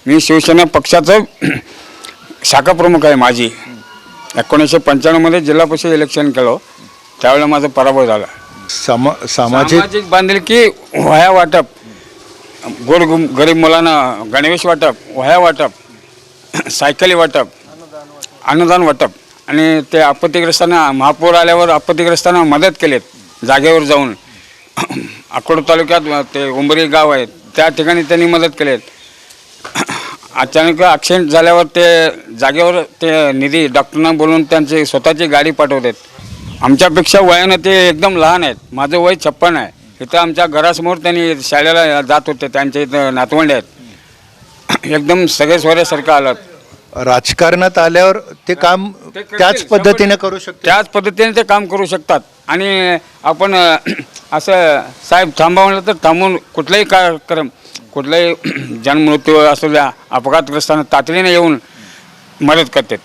मी शिवसेना पक्षाचं शाखा प्रमुख आहे माझी. 1995 जिल्हा परिषद इलेक्शन केलं, त्यावेळेला माझा पराभव झाला. सामाजिक बांधिलकी, वह्या वाटप, गरीब मुलांना गणवेश वाटप, वह्या वाटप, सायकली वाटप, अन्नदान वाटप आणि ते आपत्तीग्रस्तांना महापूर आल्यावर आपत्तीग्रस्तांना मदत केलीत जागेवर जाऊन. अकोट तालुक्यात ते उंबरी गाव आहे, त्या ठिकाणी त्यांनी मदत केलीत. अचानक ॲक्सिडेंट झाल्यावर ते जागेवर ते निधी डॉक्टरना बोलून त्यांची स्वतःची गाडी पाठवतात. आमच्यापेक्षा वयानं ते एकदम लहान आहेत. माझं वय 56 आहे. इथं आमच्या घरासमोर त्यांनी शाळेला जात होते, त्यांच्या इथं नातवंडे आहेत. एकदम सगळे सोयऱ्यासारखं आलं. राजकारणात आल्यावर ते काम त्याच पद्धतीने करू शकतात. त्याच पद्धतीने ते काम करू शकतात. आणि आपण असं साहेब थांबा म्हणलं तर थांबून कुठलाही कार्यक्रम, कुठलाही जन्ममृत्यू असू द्या, अपघातग्रस्तांना तातडीने येऊन मदत करतात.